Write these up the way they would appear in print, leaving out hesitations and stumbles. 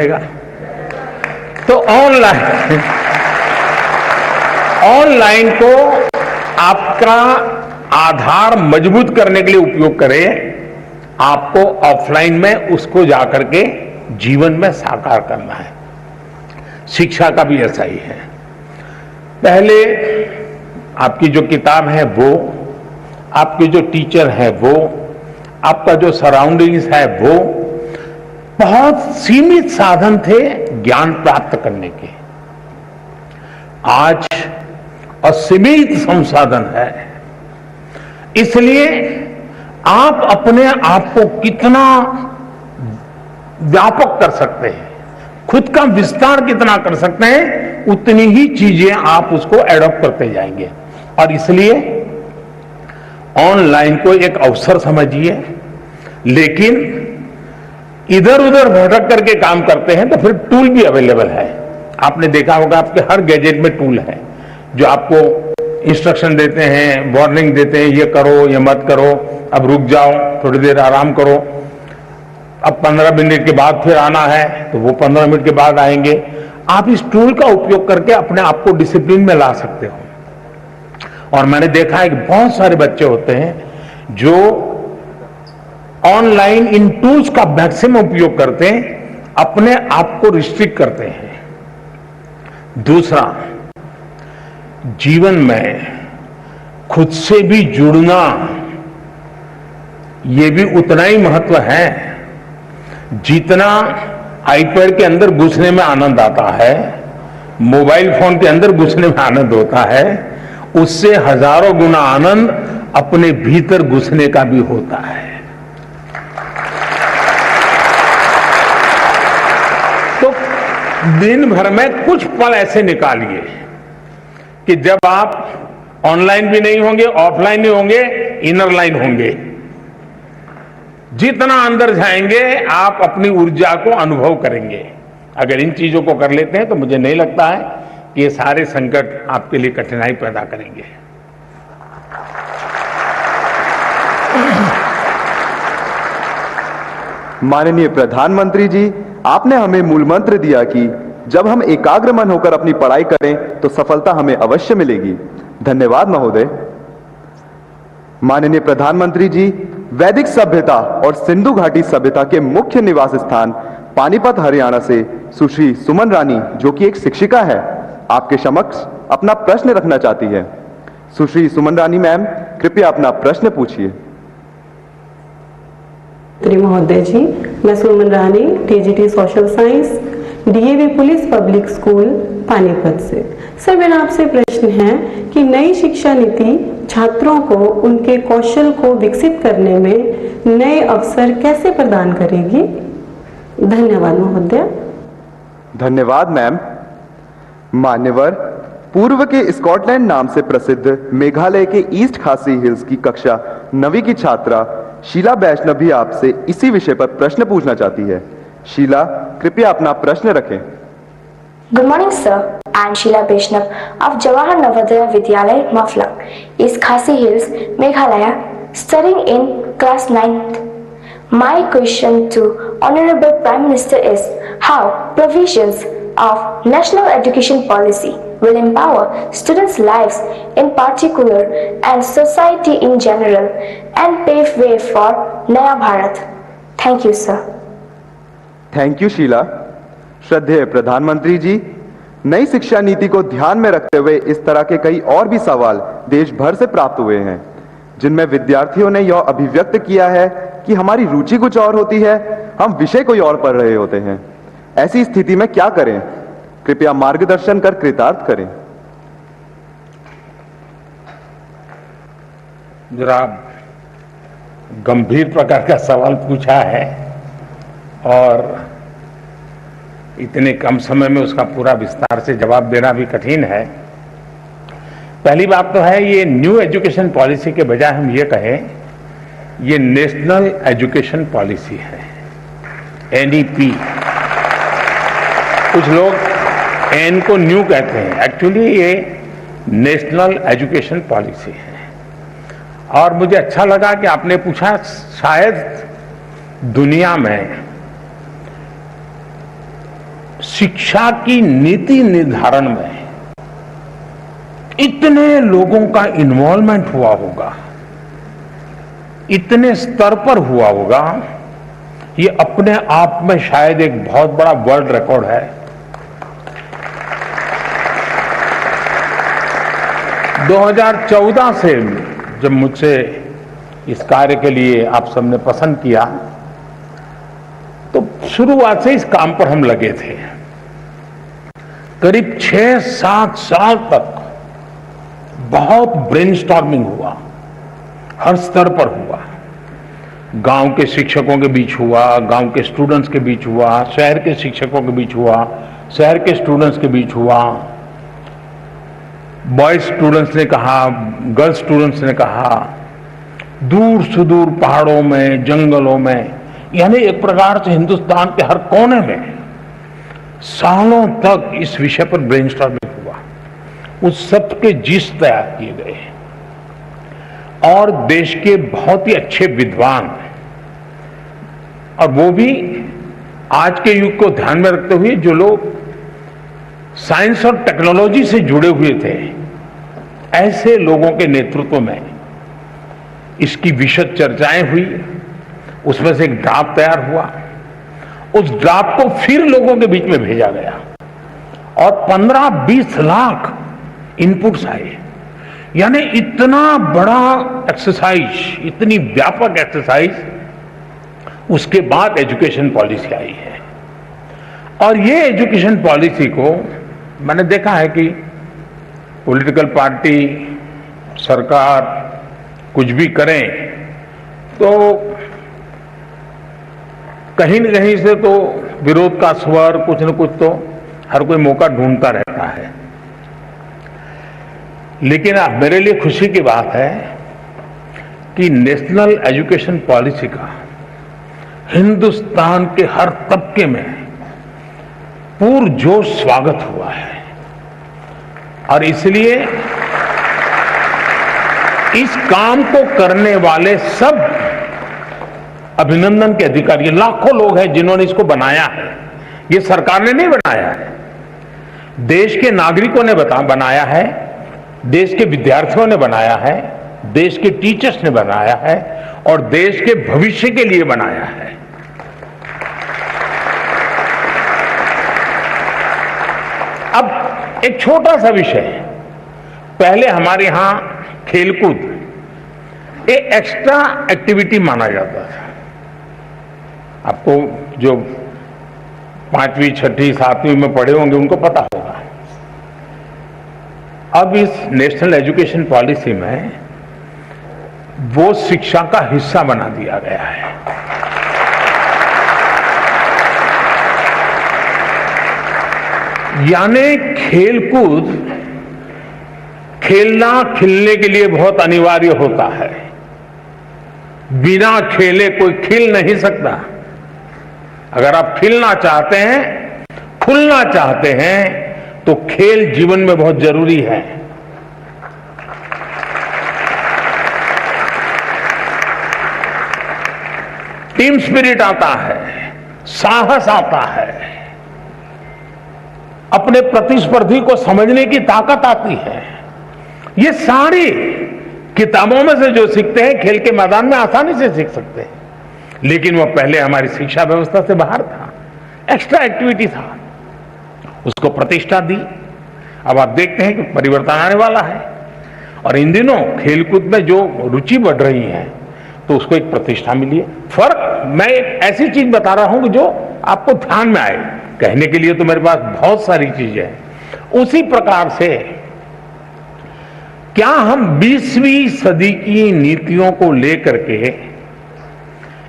तो ऑनलाइन को आपका आधार मजबूत करने के लिए उपयोग करें, आपको ऑफलाइन में उसको जाकर के जीवन में साकार करना है। शिक्षा का भी ऐसा ही है। पहले आपकी जो किताब है वो, आपके जो टीचर है वो, आपका जो सराउंडिंग्स है वो, बहुत सीमित साधन थे ज्ञान प्राप्त करने के। आज असीमित संसाधन है, इसलिए आप अपने आप को कितना व्यापक कर सकते हैं, खुद का विस्तार कितना कर सकते हैं, उतनी ही चीजें आप उसको एडॉप्ट करते जाएंगे। और इसलिए ऑनलाइन को एक अवसर समझिए, लेकिन इधर उधर भटक करके काम करते हैं तो फिर टूल भी अवेलेबल है। आपने देखा होगा आपके हर गैजेट में टूल है जो आपको इंस्ट्रक्शन देते हैं, वार्निंग देते हैं, ये करो, ये मत करो, अब रुक जाओ, थोड़ी देर आराम करो, अब 15 मिनट के बाद फिर आना है तो वो 15 मिनट के बाद आएंगे। आप इस टूल का उपयोग करके अपने आप को डिसिप्लिन में ला सकते हो। और मैंने देखा है कि बहुत सारे बच्चे होते हैं जो ऑनलाइन इन टूल्स का मैक्सिमम उपयोग करते हैं, अपने आप को रिस्ट्रिक्ट करते हैं। दूसरा, जीवन में खुद से भी जुड़ना ये भी उतना ही महत्व है जितना आईपैड के अंदर घुसने में आनंद आता है, मोबाइल फोन के अंदर घुसने में आनंद होता है, उससे हजारों गुना आनंद अपने भीतर घुसने का भी होता है। तो दिन भर में कुछ पल ऐसे निकालिए कि जब आप ऑनलाइन भी नहीं होंगे, ऑफलाइन नहीं होंगे, इनर लाइन होंगे। जितना अंदर जाएंगे आप अपनी ऊर्जा को अनुभव करेंगे। अगर इन चीजों को कर लेते हैं तो मुझे नहीं लगता है कि ये सारे संकट आपके लिए कठिनाई पैदा करेंगे। माननीय प्रधानमंत्री जी, आपने हमें मूल मंत्र दिया कि जब हम एकाग्र मन होकर अपनी पढ़ाई करें तो सफलता हमें अवश्य मिलेगी। धन्यवाद महोदय। माननीय प्रधानमंत्री जी, वैदिक सभ्यता और सिंधु घाटी सभ्यता के मुख्य निवास स्थान पानीपत हरियाणा से सुश्री सुमन रानी, जो कि एक शिक्षिका है, आपके समक्ष अपना प्रश्न रखना चाहती है। सुश्री सुमन रानी मैम, कृपया अपना प्रश्न पूछिए। महोदय जी, मैं Suman Rani, TGT social science, DAV police public school Panipat से। सर, मेरा आपसे प्रश्न है कि नई शिक्षा नीति छात्रों को उनके कौशल को विकसित करने में नए अवसर कैसे प्रदान करेगी? धन्यवाद महोदय। धन्यवाद मैम। मान्यवर, पूर्व के स्कॉटलैंड नाम से प्रसिद्ध मेघालय के ईस्ट खासी हिल्स की कक्षा 9वीं की छात्रा शीला वैष्णव भी आपसे इसी विषय पर प्रश्न पूछना चाहती है। शीला, कृपया अपना प्रश्न रखें। Good morning, sir. I'm Sheila Vaishnav of Jawahar Navodaya Vidyalaya, Maflang, East Khasi Hills, Meghalaya, studying in class 9th. My question to Honorable Prime Minister is how provisions of National Education Policy will empower students' lives in particular and society in general and pave way for Naya Bharat. Thank you, sir. Thank you Sheela. श्रद्धेय प्रधानमंत्री जी, नई शिक्षा नीति को ध्यान में रखते हुए इस तरह के कई और भी सवाल देश भर से प्राप्त हुए हैं, जिनमें विद्यार्थियों ने यह अभिव्यक्त किया है कि हमारी रुचि कुछ और होती है, हम विषय कोई और पढ़ रहे होते हैं। ऐसी स्थिति में क्या करें? कृपया मार्गदर्शन कर कृतार्थ करें। जरा गंभीर प्रकार का सवाल पूछा है और इतने कम समय में उसका पूरा विस्तार से जवाब देना भी कठिन है। पहली बात तो है, ये न्यू एजुकेशन पॉलिसी के बजाय हम ये कहें ये नेशनल एजुकेशन पॉलिसी है, एनईपी। कुछ लोग एन को न्यू कहते हैं, एक्चुअली ये नेशनल एजुकेशन पॉलिसी है। और मुझे अच्छा लगा कि आपने पूछा, शायद दुनिया में शिक्षा की नीति निर्धारण में इतने लोगों का इन्वॉल्वमेंट हुआ होगा, इतने स्तर पर हुआ होगा, ये अपने आप में शायद एक बहुत बड़ा वर्ल्ड रिकॉर्ड है। 2014 से जब मुझसे इस कार्य के लिए आप सबने पसंद किया, तो शुरुआत से इस काम पर हम लगे थे। करीब 6-7 साल तक बहुत ब्रेनस्टॉर्मिंग हुआ, हर स्तर पर हुआ। गांव के शिक्षकों के बीच हुआ, गांव के स्टूडेंट्स के बीच हुआ, शहर के शिक्षकों के बीच हुआ, शहर के स्टूडेंट्स के बीच हुआ। बॉयज स्टूडेंट्स ने कहा, गर्ल्स स्टूडेंट्स ने कहा, दूर सुदूर पहाड़ों में, जंगलों में, यानी एक प्रकार से हिंदुस्तान के हर कोने में सालों तक इस विषय पर ब्रेनस्टॉर्मिंग हुआ। उस सब के जिस तैयार किए गए और देश के बहुत ही अच्छे विद्वान, और वो भी आज के युग को ध्यान में रखते हुए जो लोग साइंस और टेक्नोलॉजी से जुड़े हुए थे, ऐसे लोगों के नेतृत्व में इसकी विशद चर्चाएं हुई। उसमें से एक ड्राफ्ट तैयार हुआ। उस ड्राफ्ट को फिर लोगों के बीच में भेजा गया और 15-20 लाख इनपुट्स आए। यानी इतना बड़ा एक्सरसाइज, इतनी व्यापक एक्सरसाइज, उसके बाद एजुकेशन पॉलिसी आई है। और ये एजुकेशन पॉलिसी को मैंने देखा है कि पॉलिटिकल पार्टी, सरकार कुछ भी करें तो कहीं न कहीं से तो विरोध का स्वर, कुछ न कुछ तो हर कोई मौका ढूंढता रहता है। लेकिन अब मेरे लिए खुशी की बात है कि नेशनल एजुकेशन पॉलिसी का हिंदुस्तान के हर तबके में पुरजोश स्वागत हुआ है। और इसलिए इस काम को करने वाले सब अभिनंदन के अधिकारी, ये लाखों लोग हैं जिन्होंने इसको बनाया है। ये सरकार ने नहीं बनाया है, देश के नागरिकों ने बनाया है, देश के विद्यार्थियों ने बनाया है, देश के टीचर्स ने बनाया है और देश के भविष्य के लिए बनाया है। अब एक छोटा सा विषय, पहले हमारे यहां खेलकूद एक एक्स्ट्रा एक्टिविटी माना जाता था। आपको जो 5वीं, 6ठी, 7वीं में पढ़े होंगे उनको पता होगा। अब इस नेशनल एजुकेशन पॉलिसी में वो शिक्षा का हिस्सा बना दिया गया है। यानी खेलकूद, खेलना खिलने के लिए बहुत अनिवार्य होता है। बिना खेले कोई खिल नहीं सकता। अगर आप खिलना चाहते हैं, खुलना चाहते हैं, तो खेल जीवन में बहुत जरूरी है। टीम स्पिरिट आता है, साहस आता है, अपने प्रतिस्पर्धी को समझने की ताकत आती है। ये सारी किताबों में से जो सीखते हैं, खेल के मैदान में आसानी से सीख सकते हैं। लेकिन वो पहले हमारी शिक्षा व्यवस्था से बाहर था, एक्स्ट्रा एक्टिविटी था, उसको प्रतिष्ठा दी। अब आप देखते हैं कि परिवर्तन आने वाला है और इन दिनों खेलकूद में जो रुचि बढ़ रही है तो उसको एक प्रतिष्ठा मिली है। फर्क, मैं एक ऐसी चीज बता रहा हूं कि जो आपको ध्यान में आए। कहने के लिए तो मेरे पास बहुत सारी चीजें हैं। उसी प्रकार से क्या हम 20वीं सदी की नीतियों को लेकर के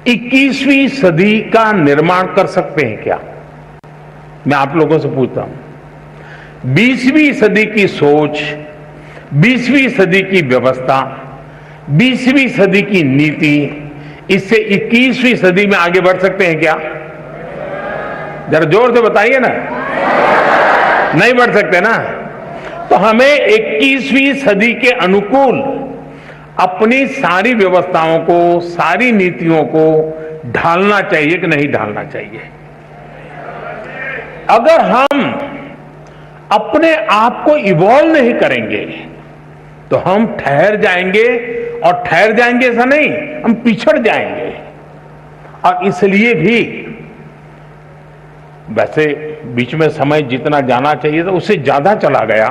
21वीं सदी का निर्माण कर सकते हैं क्या? मैं आप लोगों से पूछता हूं। 20वीं सदी की सोच, 20वीं सदी की व्यवस्था, 20वीं सदी की नीति, इससे 21वीं सदी में आगे बढ़ सकते हैं क्या? जरा जोर से बताइए ना। नहीं बढ़ सकते ना। तो हमें 21वीं सदी के अनुकूल अपनी सारी व्यवस्थाओं को, सारी नीतियों को ढालना चाहिए कि नहीं ढालना चाहिए? अगर हम अपने आप को इवॉल्व नहीं करेंगे तो हम ठहर जाएंगे, और ठहर जाएंगे ऐसा नहीं, हम पिछड़ जाएंगे। और इसलिए भी वैसे बीच में समय जितना जाना चाहिए था उससे ज्यादा चला गया,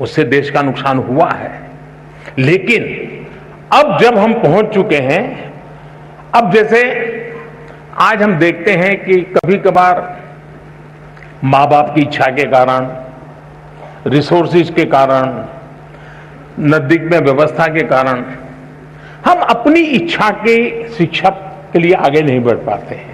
उससे देश का नुकसान हुआ है। लेकिन अब जब हम पहुंच चुके हैं, अब जैसे आज हम देखते हैं कि कभी कभार माँ बाप की इच्छा के कारण, रिसोर्सेज के कारण, नजदीक में व्यवस्था के कारण हम अपनी इच्छा के शिक्षा के लिए आगे नहीं बढ़ पाते हैं।